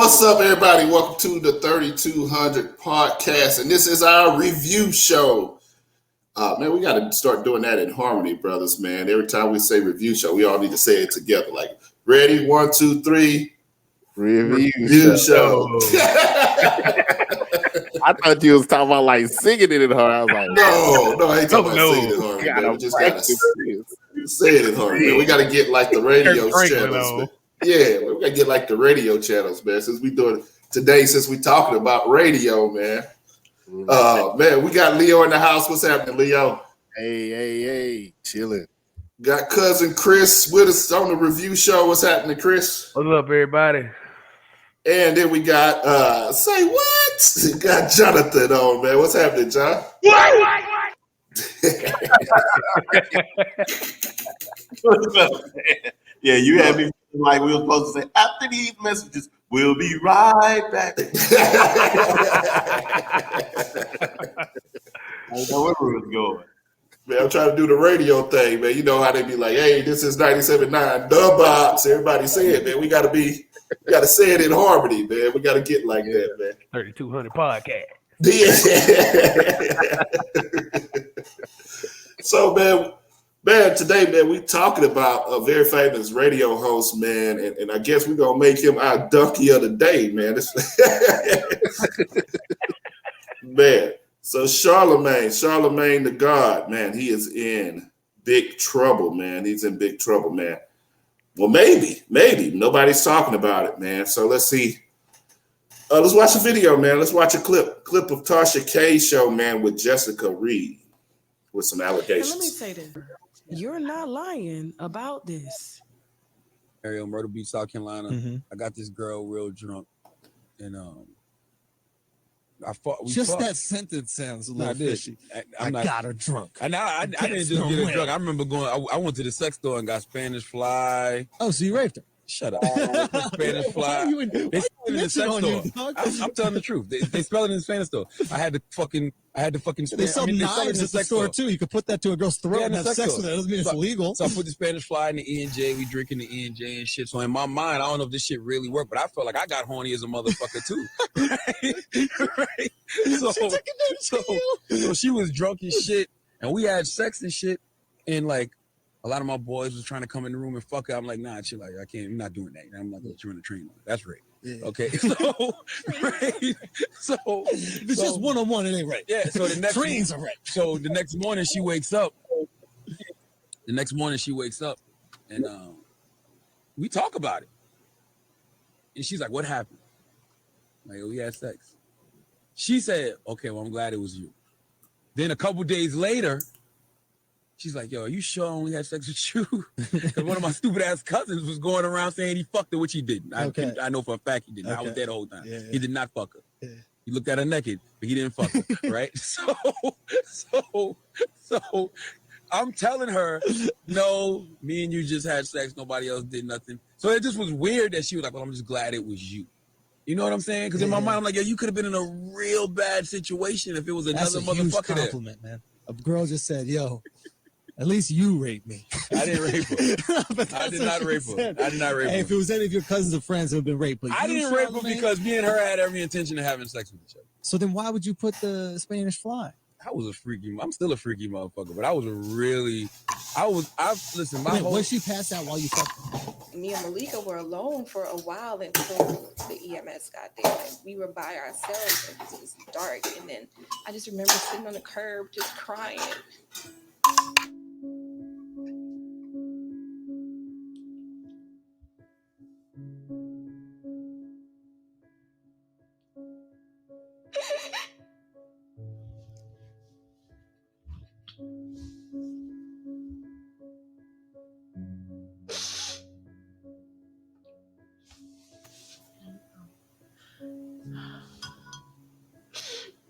What's up, everybody? Welcome to the 3200 podcast, and this is our review show. Man, we got to start doing that in harmony, brothers, man. Every time we say review show, we all need to say it together. Like, ready? 1, 2, 3. Review show. I thought you was talking about like singing it in her. I was like, no, I ain't talking about singing it in harmony. Man. We just got to say it in harmony. Man. We got to get like the radio channels. Man. Yeah, we got to get like the radio channels, man. Since we talking about radio, man. Man, we got Leo in the house. What's happening, Leo? Hey, chilling. Got cousin Chris with us on the review show. What's happening, Chris? What's up, everybody? And then we got say what? We got Jonathan on, man. What's happening, John? What? What's up, man? Yeah, you had me like we were supposed to say after these messages, we'll be right back. I don't know where we was going. Man, I'm trying to do the radio thing, man. You know how they be like, hey, this is 97.9 The Box. Everybody say it, man. We gotta say it in harmony, man. We gotta get like that, man. 3200 podcast. Yeah. So, man, today, man, we talking about a very famous radio host, man, and I guess we're gonna make him our donkey of the day, man. Man. So Charlamagne the God, man, he is in big trouble, man. He's in big trouble, man. Well, maybe. Nobody's talking about it, man. So let's see. Let's watch a video, man. Let's watch a clip of Tasha K's show, man, with Jessica Reid with some allegations. Let me say this. You're not lying about this. Ariel, Myrtle Beach, South Carolina. Mm-hmm. I got this girl real drunk, and that sentence sounds a little fishy. I got her drunk. I didn't just get her drunk. I remember going. I went to the sex store and got Spanish Fly. Oh, so you raped her? Shut up. Spanish Fly. They spell it in the sex store. I'm telling the truth. They spell it in the Spanish store. I had to fucking. They sell knives at the store too. You could put that to a girl's throat and have sex with it. That doesn't mean it's illegal. So I put the Spanish Fly in the E&J. We drinking the E&J and shit. So in my mind, I don't know if this shit really worked, but I felt like I got horny as a motherfucker too. Right? So she was drunk as shit, and we had sex and shit, and like a lot of my boys was trying to come in the room and fuck her. I'm like, nah, shit, like I can't. You're not doing that. And I'm like, let you run the train on it. That's rape. Yeah. Okay, so it's just one-on-one, it ain't right. Yeah, so the next trains are right. So the next morning she wakes up. And we talk about it. And she's like, what happened? I'm like, we had sex. She said, okay, well, I'm glad it was you. Then a couple days later, she's like, yo, are you sure I only had sex with you? Because one of my stupid ass cousins was going around saying he fucked her, which he didn't. I know for a fact he didn't. Okay. I was there the whole time. Yeah. He did not fuck her. Yeah. He looked at her naked, but he didn't fuck her, right? So I'm telling her, no, me and you just had sex. Nobody else did nothing. So it just was weird that she was like, well, I'm just glad it was you. You know what I'm saying? Because in my mind, I'm like, yo, you could have been in a real bad situation if it was another motherfucker there. That's a huge compliment, man. A girl just said, yo, at least you raped me. I didn't rape her. I did not rape her. If it was any of your cousins or friends who have been raped, I didn't rape her because me and her had every intention of having sex with each other. So then why would you put the Spanish Fly? I'm still a freaky motherfucker, but Was she passed out while you fucked? Me and Malika were alone for a while until the EMS got there. Like, we were by ourselves and it was dark. And then I just remember sitting on the curb just crying.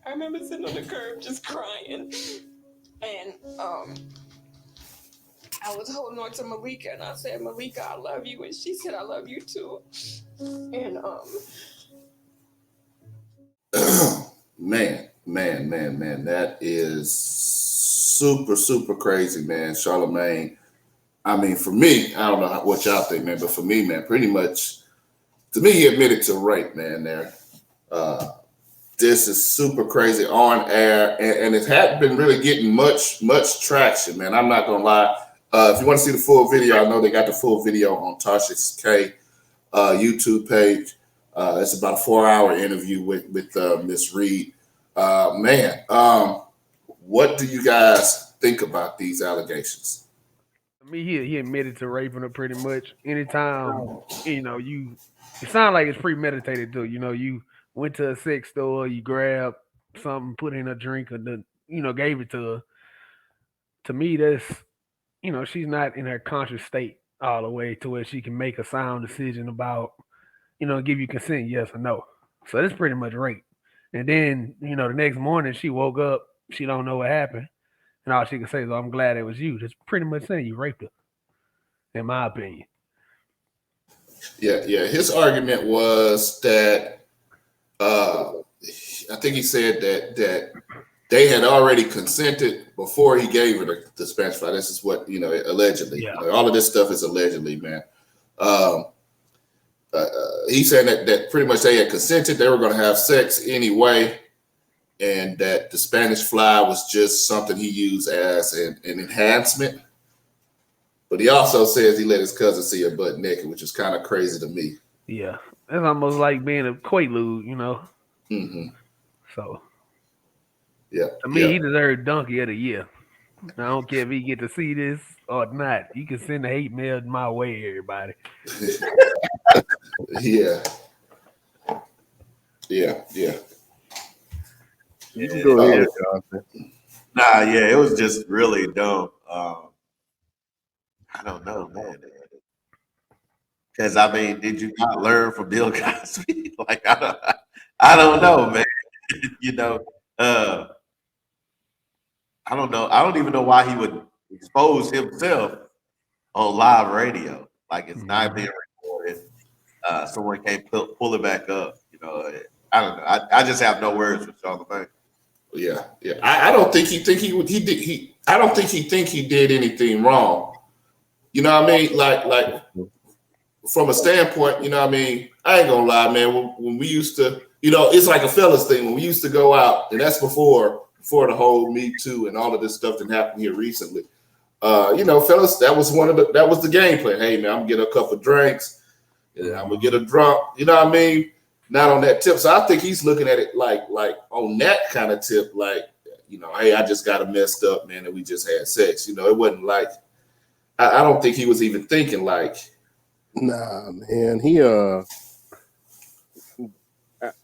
I remember sitting on the curb just crying, and I was holding on to Malika, and I said, Malika, I love you, and she said, I love you too, and Man, that is super, super crazy, man. Charlamagne, I mean, for me, I don't know what y'all think, man, but for me, man, pretty much To me, he admitted to rape, man. There, this is super crazy on air, and it hadn't been really getting much traction, man. I'm not gonna lie. If you want to see the full video, I know they got the full video on Tasha's K YouTube page. It's about a 4-hour interview with Miss Reid. What do you guys think about these allegations? To me, he admitted to raping her pretty much. Anytime, it sounds like it's premeditated too. You went to a sex store, you grabbed something, put in a drink, and then, gave it to her. To me, that's, she's not in her conscious state all the way to where she can make a sound decision about, give you consent, yes or no. So that's pretty much rape. And then, the next morning she woke up, she don't know what happened. And all she can say is, I'm glad it was you. That's pretty much saying you raped her, in my opinion. Yeah. His argument was that I think he said that they had already consented before he gave her the Spanish fly. This is what, allegedly. Yeah. All of this stuff is allegedly, man. He said that pretty much they had consented. They were going to have sex anyway, and that the Spanish fly was just something he used as an enhancement. But he also says he let his cousin see her butt naked, which is kind of crazy to me. Yeah. That's almost like being a quaalude, Mm-hmm. So, Yeah. to me, he deserved Donkey of the Year. I don't care if he get to see this or not. You can send the hate mail my way, everybody. Yeah. You can go ahead, Jonathan. Nah, yeah, it was just really dumb. I don't know, man. Because did you not learn from Bill Cosby? Like, I don't know, man. I don't know. I don't even know why he would expose himself on live radio. Like, it's not being recorded. Someone can't pull it back up. I don't know. I just have no words for Charlamagne. Yeah. I don't think he I don't think he did anything wrong. You know what I mean? Like from a standpoint, you know what I mean? I ain't gonna lie, man. When we used to, it's like a fellas thing. When we used to go out, and that's before the whole Me Too and all of this stuff that happened here recently. Fellas, that was the game plan. Hey, man, I'm gonna get a couple drinks, and I'm gonna get a drunk. You know what I mean? Not on that tip. So I think he's looking at it like on that kind of tip, like, hey, I just got it messed up, man, and we just had sex. It wasn't like, I don't think he was even thinking like. Nah, man. He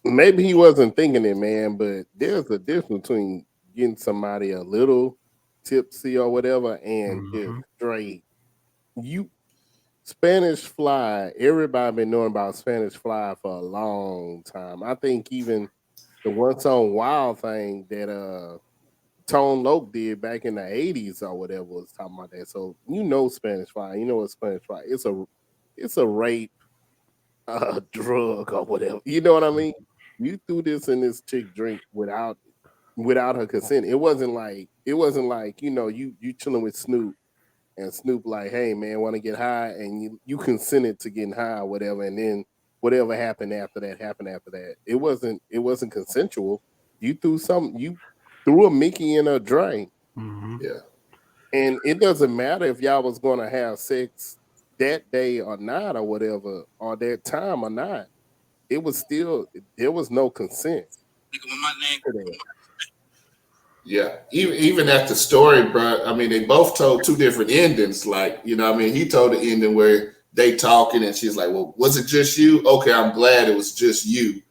maybe he wasn't thinking it, man, but there's a difference between getting somebody a little tipsy or whatever and just straight. Spanish fly, everybody been knowing about Spanish fly for a long time. I think even the one song Wild thing that Tone Loc did back in the 80s or whatever was talking about that. So Spanish fly, what Spanish fly. It's a rape drug or whatever. You know what I mean? You threw this in this chick drink without her consent. It wasn't like you chilling with Snoop. And Snoop like, hey man, want to get high, and you consented to getting high or whatever, and then whatever happened after that. It wasn't consensual. You threw a Mickey in a drink. Mm-hmm. Yeah. And it doesn't matter if y'all was gonna have sex that day or not or whatever, or that time or not. It was still, there was no consent. Yeah, even at the story, bro. I mean, they both told two different endings. Like, he told the ending where they talking, and she's like, "Well, was it just you? Okay, I'm glad it was just you."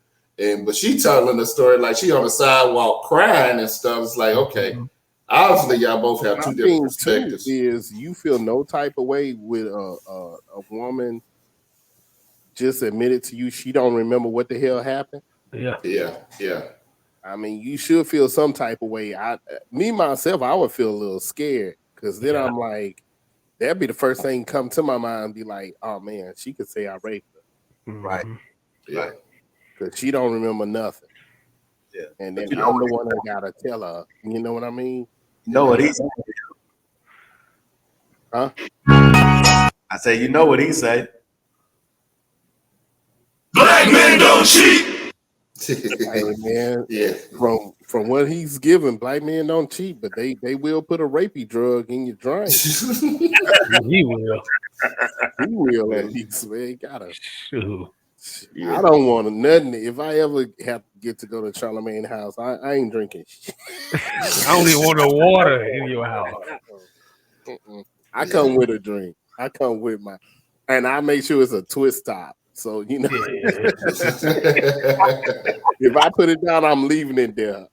But she telling the story like she on the sidewalk crying and stuff. It's like, okay, obviously y'all both have two different perspectives. Is you feel no type of way with a woman just admitted to you she don't remember what the hell happened? Yeah. I mean, you should feel some type of way. Myself, I would feel a little scared because then I'm like, that'd be the first thing come to my mind and be like, oh man, she could say I raped her. Mm-hmm. Right. Yeah. Because she don't remember nothing. Yeah. And then I'm the one that gotta tell her. You know what I mean? You know what he said? Huh? I say, you know what he said? don't cheat. Hey man, Yeah. From what he's given, black men don't cheat, but they will put a rapey drug in your drink. He will. He will at least, man. Gotta. Shoot. I don't want nothing. If I ever have to get to go to Charlamagne house, I ain't drinking shit. I don't even want no water in your house. I come with a drink. I come with and I make sure it's a twist top. So, you know, if I put it down, I'm leaving it there.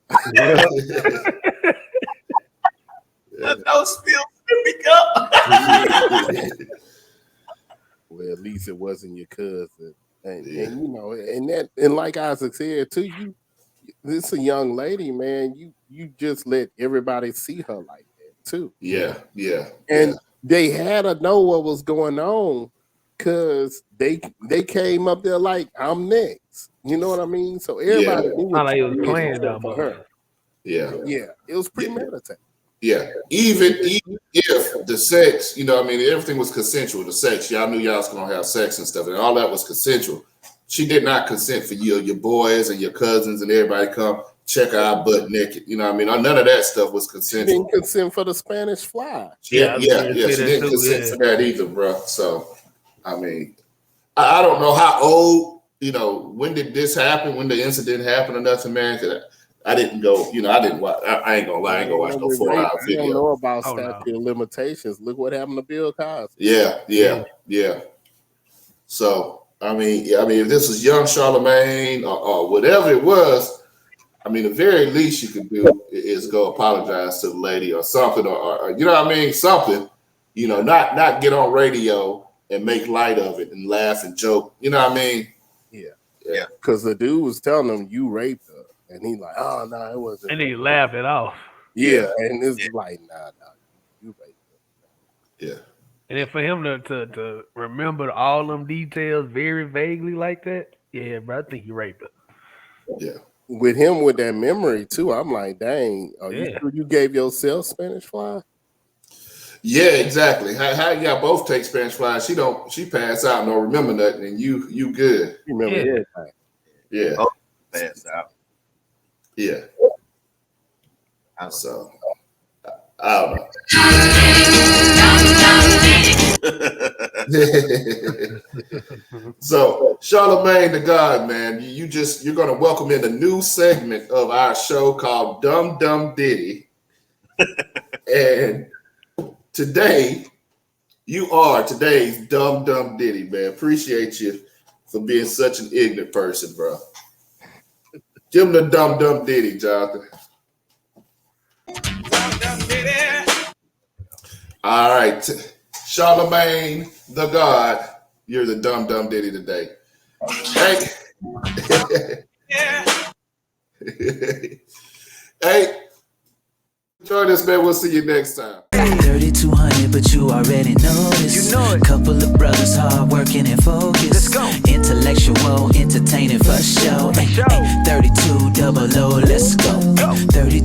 No spill. Speak up. Well, at least it wasn't your cousin. And you know, and like Isaac said too, this a young lady, man. You just let everybody see her like that too. Yeah. And they had to know what was going on because they came up there like I'm next. You know what I mean? So everybody knew what like it was planned down for her. Yeah, it was premeditated. Yeah, even if the sex, you know, I mean, everything was consensual. The sex, y'all knew y'all was gonna have sex and stuff, and all that was consensual. She did not consent for you, your boys and your cousins and everybody come check her out butt naked. You know what I mean? None of that stuff was consensual. She didn't consent for the Spanish fly. Yeah. She didn't consent for that either, bro. So, I mean, I don't know how old, you know, when did this happen? When the incident happened or nothing, man? I didn't go, you know, I didn't watch. I ain't gonna lie, I ain't gonna watch no 4-hour video. I don't know about statute of limitations. Look what happened to Bill Cosby. Yeah. So, I mean, if this was young Charlamagne or whatever it was, I mean, the very least you could do is go apologize to the lady or something, or you know what I mean, something. You know, not get on radio and make light of it and laugh and joke. You know what I mean? Yeah. Because the dude was telling him you raped her. And he like, oh no, it wasn't. And he laughed it off. Yeah, and it's like, nah, you raped her. Yeah. And then for him to remember all them details very vaguely like that, yeah, bro, I think he raped her. Yeah. With him with that memory too, I'm like, dang, are you sure you gave yourself Spanish fly? Yeah, exactly. How y'all both take Spanish fly? She pass out and don't remember nothing, and you good. You remember everything. Yeah. Oh, pass out. Yeah. So I don't know. So Charlamagne the God, man, you're gonna welcome in a new segment of our show called Dumb Dumb Diddy. And today, you are today's Dumb Dumb Diddy, man. Appreciate you for being such an ignorant person, bro. Give him the Dumb Dumb Diddy, Jonathan. All right. Charlamagne the God, you're the Dumb Dumb Diddy today. Hey. Hey. Enjoy this, man. We'll see you next time. 3200, but you already know this. You know it. Couple of brothers hard working and focused. Let's go. Intellectual, entertaining for show. 32 double O, let's go. 32.